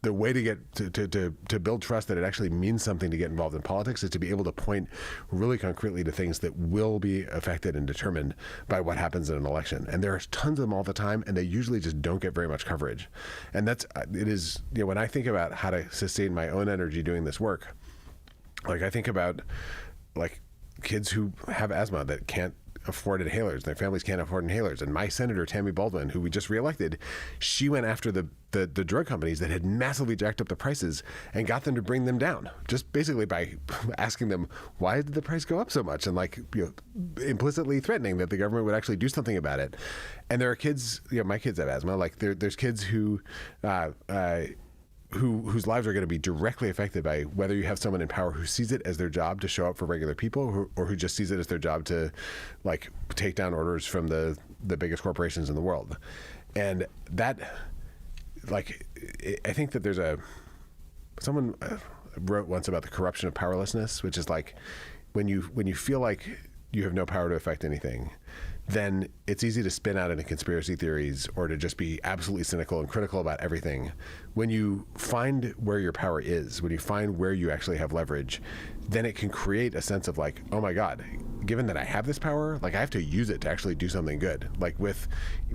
way to get to build trust that it actually means something to get involved in politics is to be able to point really concretely to things that will be affected and determined by what happens in an election. And there are tons of them all the time, and they usually just don't get very much coverage. And when I think about how to sustain my own energy doing this work, like, I think about, like, kids who have asthma that can't afford inhalers. Their families can't afford inhalers. And my senator, Tammy Baldwin, who we just reelected, she went after the drug companies that had massively jacked up the prices and got them to bring them down, just basically by asking them, why did the price go up so much? And, like, implicitly threatening that the government would actually do something about it. And there are kids, my kids have asthma. Like, there's kids whose lives are going to be directly affected by whether you have someone in power who sees it as their job to show up for regular people, or who just sees it as their job to, like, take down orders from the biggest corporations in the world. And that, like, I think that someone wrote once about the corruption of powerlessness, which is like when you feel like you have no power to affect anything, then it's easy to spin out into conspiracy theories or to just be absolutely cynical and critical about everything. When you find where your power is, when you find where you actually have leverage, then it can create a sense of, like, oh my God, given that I have this power, like, I have to use it to actually do something good. Like, with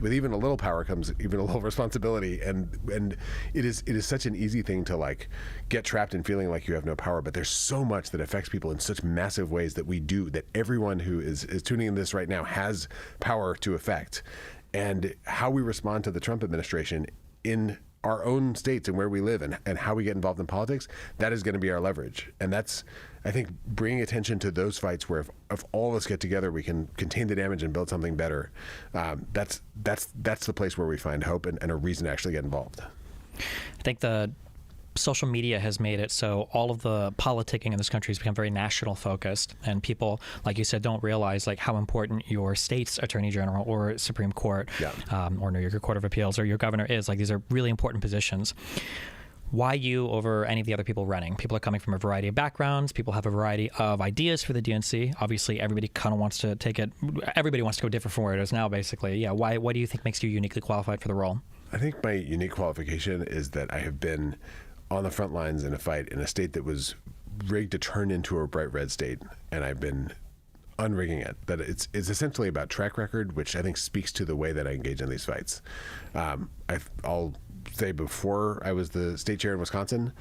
even a little power comes even a little responsibility, and it is such an easy thing to, like, get trapped in feeling like you have no power. But there's so much that affects people in such massive ways that everyone who is tuning in this right now has power to affect. And how we respond to the Trump administration in our own states and where we live and how we get involved in politics, that is going to be our leverage. And that's, I think, bringing attention to those fights where if all of us get together, we can contain the damage and build something better. That's the place where we find hope and a reason to actually get involved. I think the social media has made it so all of the politicking in this country has become very national focused, and people, like you said, don't realize, like, how important your state's attorney general or Supreme Court, or New York Court of Appeals, or your governor is. Like, these are really important positions. Why you over any of the other people running? People are coming from a variety of backgrounds. People have a variety of ideas for the DNC. Obviously, everybody kind of wants to take it. Everybody wants to go different from where it is now, basically. Yeah. Why? What do you think makes you uniquely qualified for the role? I think my unique qualification is that I have been on the front lines in a fight in a state that was rigged to turn into a bright red state, and I've been unrigging it. That it's essentially about track record, which I think speaks to the way that I engage in these fights. I'll say, before I was the state chair in Wisconsin,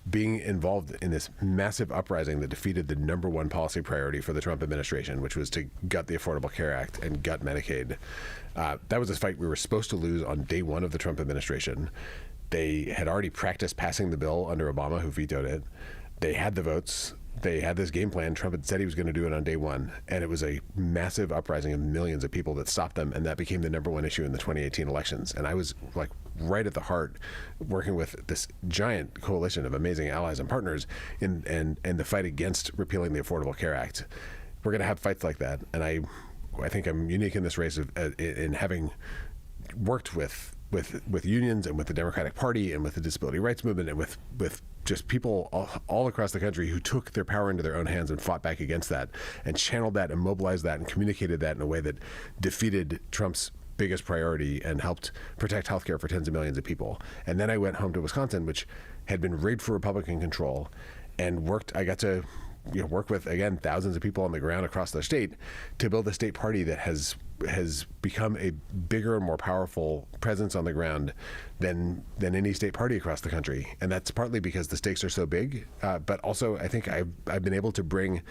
being involved in this massive uprising that defeated the #1 policy priority for the Trump administration, which was to gut the Affordable Care Act and gut Medicaid. That was a fight we were supposed to lose on day one of the Trump administration. They had already practiced passing the bill under Obama, who vetoed it. They had the votes. They had this game plan. Trump had said he was going to do it on day one. And it was a massive uprising of millions of people that stopped them. And that became the #1 issue in the 2018 elections. And I was, like, right at the heart, working with this giant coalition of amazing allies and partners in the fight against repealing the Affordable Care Act. We're going to have fights like that. And I think I'm unique in this race in having worked with unions and with the Democratic Party and with the disability rights movement and with just people all across the country who took their power into their own hands and fought back against that and channeled that and mobilized that and communicated that in a way that defeated Trump's biggest priority and helped protect healthcare for tens of millions of people. And then I went home to Wisconsin, which had been rigged for Republican control, and worked. I got to work with, again, thousands of people on the ground across the state to build a state party that has become a bigger and more powerful presence on the ground than any state party across the country. And that's partly because the stakes are so big, but also I think I've been able to bring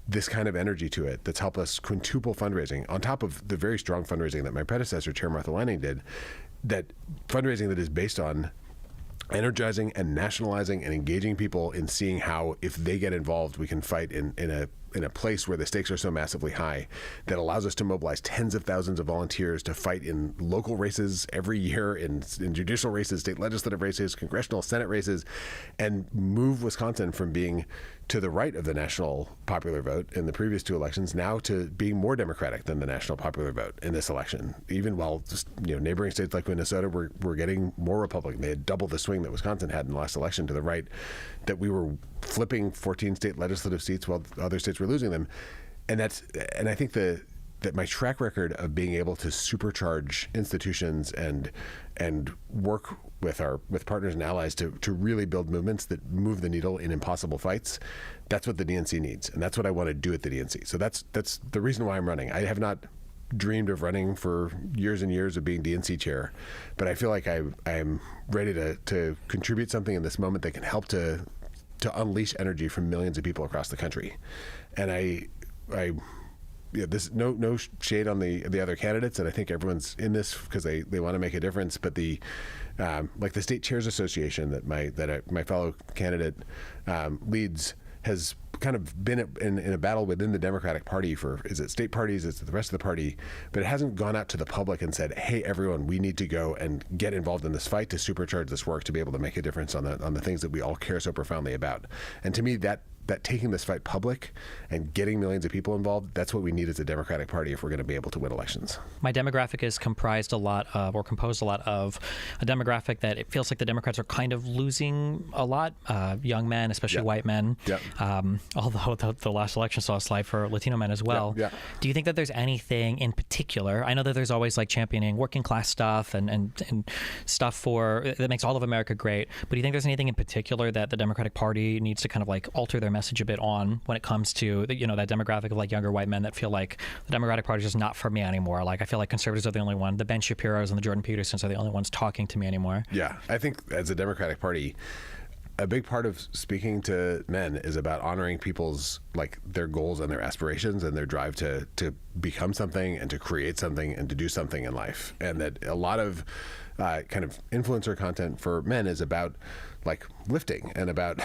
this kind of energy to it that's helped us quintuple fundraising on top of the very strong fundraising that my predecessor, Chair Martha Lanning, did. That fundraising that is based on energizing and nationalizing and engaging people in seeing how, if they get involved, we can fight in a place where the stakes are so massively high, that allows us to mobilize tens of thousands of volunteers to fight in local races every year, in judicial races, state legislative races, congressional Senate races, and move Wisconsin from being to the right of the national popular vote in the previous two elections now to being more Democratic than the national popular vote in this election. Even while just, neighboring states like Minnesota were getting more Republican. They had double the swing that Wisconsin had in the last election to the right, that we were flipping 14 state legislative seats while other states were losing them. And I think that my track record of being able to supercharge institutions and work with partners and allies to really build movements that move the needle in impossible fights, that's what the DNC needs, and that's what I want to do at the DNC. So that's the reason why I'm running. I have not dreamed of running for years and years of being DNC chair, but I feel like I'm ready to contribute something in this moment that can help to unleash energy from millions of people across the country. And this no shade on the other candidates, and I think everyone's in this because they want to make a difference. But the State Chairs Association that my fellow candidate leads has kind of been in a battle within the Democratic Party for, is it state parties, is it the rest of the party, but it hasn't gone out to the public and said, hey, everyone, we need to go and get involved in this fight to supercharge this work to be able to make a difference on the things that we all care so profoundly about. And to me, that taking this fight public and getting millions of people involved, that's what we need as a Democratic Party if we're going to be able to win elections. My demographic is composed a lot of a demographic that it feels like the Democrats are kind of losing a lot. Young men, especially white men. Yep. Although the last election saw a slide for Latino men as well. Yep. Do you think that there's anything in particular? I know that there's always like championing working class stuff and stuff that makes all of America great. But do you think there's anything in particular that the Democratic Party needs to kind of like alter their message a bit on when it comes to that demographic of like younger white men that feel like the Democratic Party is just not for me anymore? Like I feel like conservatives are the only one. The Ben Shapiros and the Jordan Petersons are the only ones talking to me anymore. Yeah, I think as a Democratic Party, a big part of speaking to men is about honoring people's their goals and their aspirations and their drive to become something and to create something and to do something in life. And that a lot of kind of influencer content for men is about lifting and about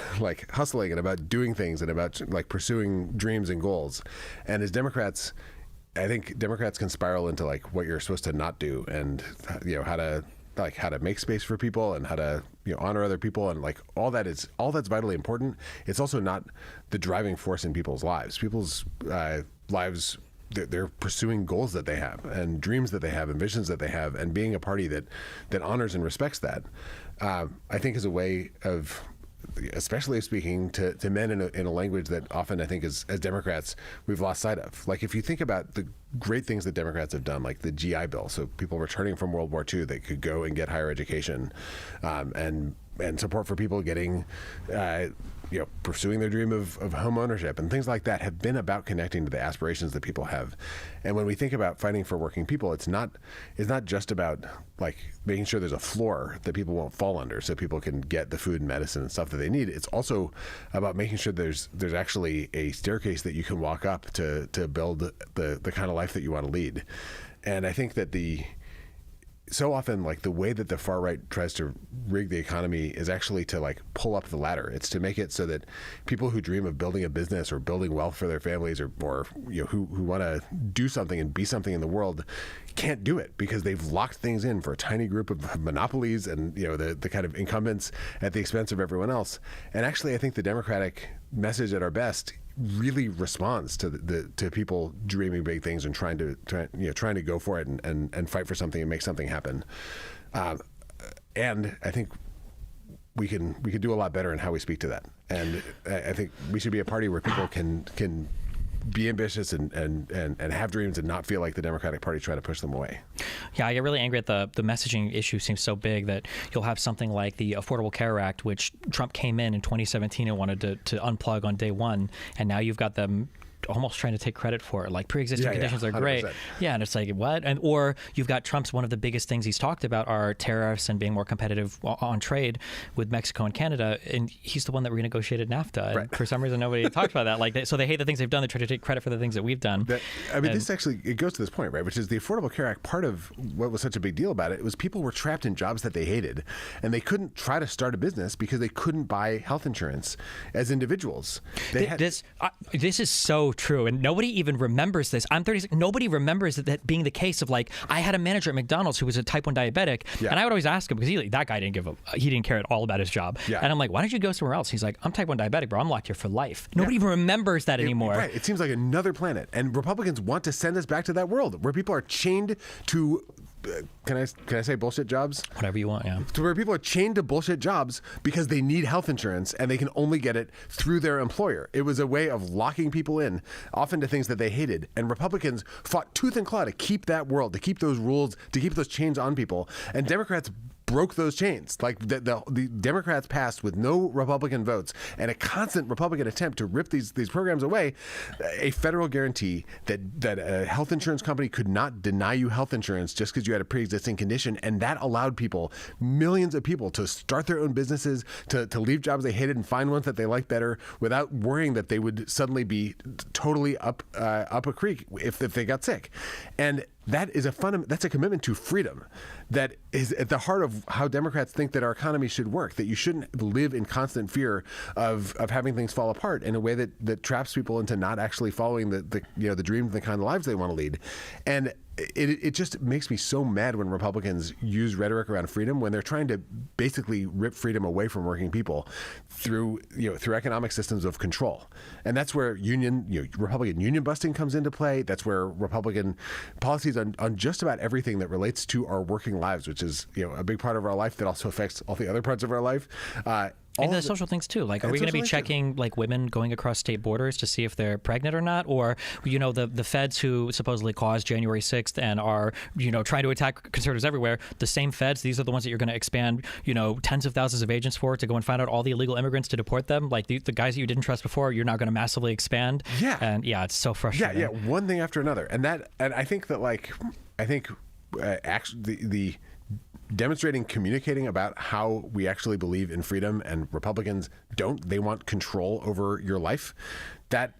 hustling and about doing things and about pursuing dreams and goals. And as Democrats, I think Democrats can spiral into what you're supposed to not do, and how to make space for people and how to honor other people, and all that's vitally important. It's also not the driving force in people's lives. People's lives, they're pursuing goals that they have and dreams that they have and visions that they have, and being a party that honors and respects that, I think is a way of, especially speaking to men in a language that often I think as Democrats we've lost sight of. If you think about the great things that Democrats have done, like the GI Bill, so people returning from World War II, they could go and get higher education, and support for people getting, pursuing their dream of home ownership, and things like that have been about connecting to the aspirations that people have. And when we think about fighting for working people, it's not just about making sure there's a floor that people won't fall under so people can get the food and medicine and stuff that they need. It's also about making sure there's actually a staircase that you can walk up to build the kind of life that you want to lead. And I think that so often, the way that the far right tries to rig the economy is actually to pull up the ladder. It's to make it so that people who dream of building a business or building wealth for their families, or who want to do something and be something in the world, can't do it because they've locked things in for a tiny group of monopolies and the kind of incumbents at the expense of everyone else. And actually, I think the Democratic message at our best really responds to people dreaming big things and trying to go for it and fight for something and make something happen. And I think we could do a lot better in how we speak to that. And I think we should be a party where people can be ambitious and have dreams and not feel like the Democratic Party trying to push them away. Yeah, I get really angry at the messaging issue seems so big that you'll have something like the Affordable Care Act, which Trump came in 2017 and wanted to unplug on day one, and now you've got them almost trying to take credit for it. Like pre-existing conditions are great. 100%. Yeah, and it's like, what? And or you've got Trump's, one of the biggest things he's talked about are tariffs and being more competitive on trade with Mexico and Canada, and he's the one that renegotiated NAFTA. And for some reason, nobody talked about that. Like, so they hate the things they've done. They try to take credit for the things that we've done. This actually, it goes to this point, right? Which is the Affordable Care Act. Part of what was such a big deal about it was people were trapped in jobs that they hated, and they couldn't try to start a business because they couldn't buy health insurance as individuals. This is so true, and nobody even remembers this. I'm 36. Nobody remembers that being the case of, like, I had a manager at McDonald's who was a type 1 diabetic, and I would always ask him, because that guy he didn't care at all about his job. And I'm like, why don't you go somewhere else? He's like, I'm type 1 diabetic, bro. I'm locked here for life. Nobody even remembers that anymore. Right. It seems like another planet. And Republicans want to send us back to that world where people are chained to can I say bullshit jobs? Whatever you want, yeah. To where people are chained to bullshit jobs because they need health insurance and they can only get it through their employer. It was a way of locking people in, often to things that they hated. And Republicans fought tooth and claw to keep that world, to keep those rules, to keep those chains on people. And Democrats broke those chains. Like the Democrats passed with no Republican votes and a constant Republican attempt to rip these programs away, a federal guarantee that a health insurance company could not deny you health insurance just because you had a pre-existing condition. And that allowed people, millions of people, to start their own businesses, to leave jobs they hated and find ones that they liked better without worrying that they would suddenly be totally up a creek if they got sick. And that is that's a commitment to freedom that is at the heart of how Democrats think that our economy should work, that you shouldn't live in constant fear of having things fall apart in a way that traps people into not actually following the dreams and the kind of lives they want to lead. And it just makes me so mad when Republicans use rhetoric around freedom when they're trying to basically rip freedom away from working people through economic systems of control. And that's where Republican union busting comes into play. That's where Republican policies on just about everything that relates to our working lives, which is a big part of our life that also affects all the other parts of our life. And the social things too. Like, are we going to be checking like women going across state borders to see if they're pregnant or not? Or, the feds who supposedly caused January 6th and are, trying to attack conservatives everywhere, the same feds, these are the ones that you're going to expand, tens of thousands of agents for to go and find out all the illegal immigrants to deport them. Like the guys that you didn't trust before, you're now going to massively expand. Yeah. And it's so frustrating. Yeah. One thing after another. And I think that actually the demonstrating, communicating about how we actually believe in freedom, and Republicans don't. They want control over your life. That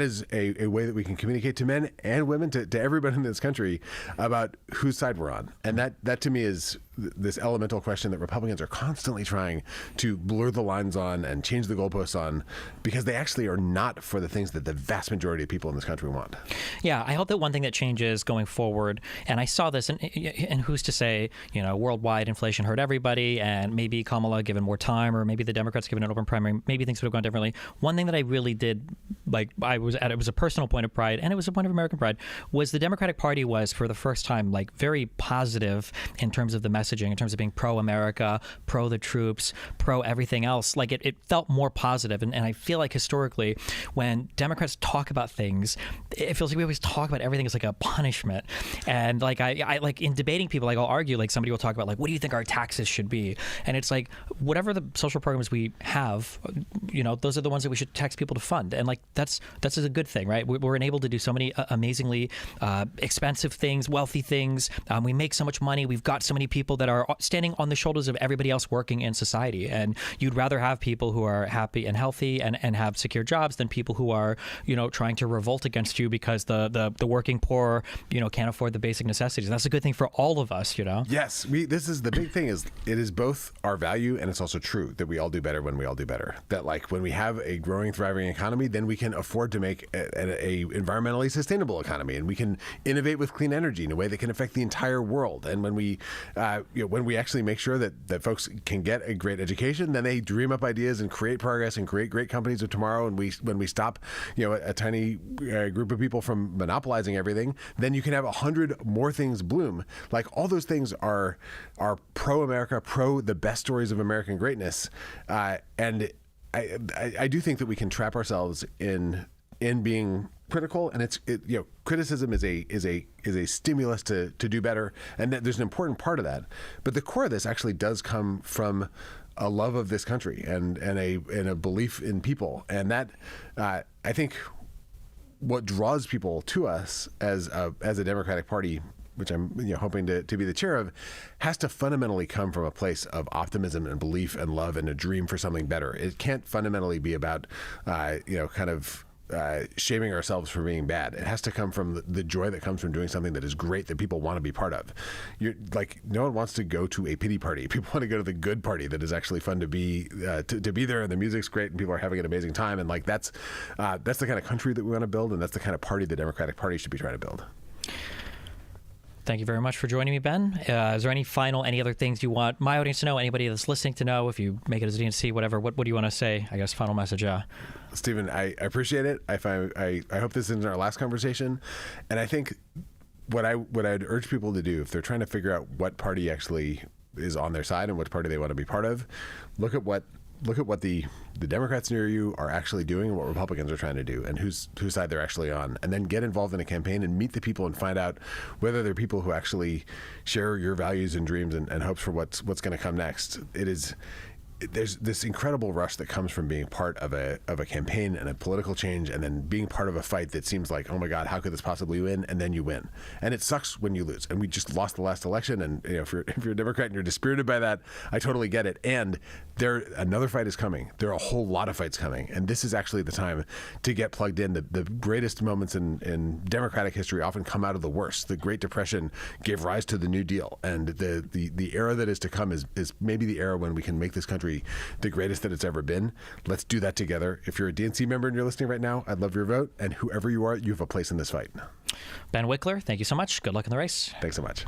is a way that we can communicate to men and women, to everybody in this country, about whose side we're on. And that to me is this elemental question that Republicans are constantly trying to blur the lines on and change the goalposts on, because they actually are not for the things that the vast majority of people in this country want. Yeah, I hope that one thing that changes going forward, and I saw this, and who's to say, worldwide inflation hurt everybody, and maybe Kamala given more time, or maybe the Democrats given an open primary, maybe things would have gone differently. One thing that I really did, it was a personal point of pride, and it was a point of American pride, was the Democratic Party was, for the first time, very positive in terms of the messaging, in terms of being pro-America, pro the troops, pro everything else. Like it felt more positive. And I feel like historically, when Democrats talk about things, it feels like we always talk about everything as like a punishment. And like I like in debating people, like I'll argue, like somebody will talk about like, what do you think our taxes should be? And it's like, whatever the social programs we have, those are the ones that we should tax people to fund. And like that's a good thing, right? We're enabled to do so many amazingly expensive things, wealthy things. We make so much money. We've got so many people that are standing on the shoulders of everybody else working in society. And you'd rather have people who are happy and healthy and have secure jobs than people who are, trying to revolt against you because the working poor, can't afford the basic necessities. And that's a good thing for all of us, Yes. This is the big thing, is it is both our value and it's also true that we all do better when we all do better. That like when we have a growing, thriving economy, then we can afford to make a environmentally sustainable economy, and we can innovate with clean energy in a way that can affect the entire world. And when we actually make sure that folks can get a great education, then they dream up ideas and create progress and create great companies of tomorrow. And when we stop, a tiny group of people from monopolizing everything, then you can have 100 more things bloom. Like all those things are pro-America, pro the best stories of American greatness, and I do think that we can trap ourselves in in being critical, and criticism is a stimulus to do better, and there's an important part of that. But the core of this actually does come from a love of this country and a belief in people, and that I think what draws people to us as a Democratic Party, which I'm hoping to be the chair of, has to fundamentally come from a place of optimism and belief and love and a dream for something better. It can't fundamentally be about shaming ourselves for being bad. It has to come from the joy that comes from doing something that is great that people want to be part of. No one wants to go to a pity party. People want to go to the good party that is actually fun to be there, and the music's great and people are having an amazing time. And that's the kind of country that we want to build, and that's the kind of party the Democratic Party should be trying to build. Thank you very much for joining me, Ben. Is there any other things you want my audience to know, anybody that's listening to know, if you make it as a DNC, whatever, what do you want to say, I guess, final message? Stephen, I appreciate it. I hope this isn't our last conversation. And I think what I'd urge people to do, if they're trying to figure out what party actually is on their side and which party they want to be part of, look at what the Democrats near you are actually doing and what Republicans are trying to do and whose side they're actually on, and then get involved in a campaign and meet the people and find out whether they're people who actually share your values and dreams and hopes for what's going to come next. There's this incredible rush that comes from being part of a campaign and a political change, and then being part of a fight that seems like, oh my God, how could this possibly win? And then you win, and it sucks when you lose. And we just lost the last election, and if you're a Democrat and you're dispirited by that, I totally get it. And another fight is coming. There are a whole lot of fights coming, and this is actually the time to get plugged in. The greatest moments in Democratic history often come out of the worst. The Great Depression gave rise to the New Deal, and the era that is to come is maybe the era when we can make this country the greatest that it's ever been. Let's do that together. If you're a DNC member and you're listening right now, I'd love your vote. And whoever you are, you have a place in this fight. Ben Wikler, thank you so much. Good luck in the race. Thanks so much.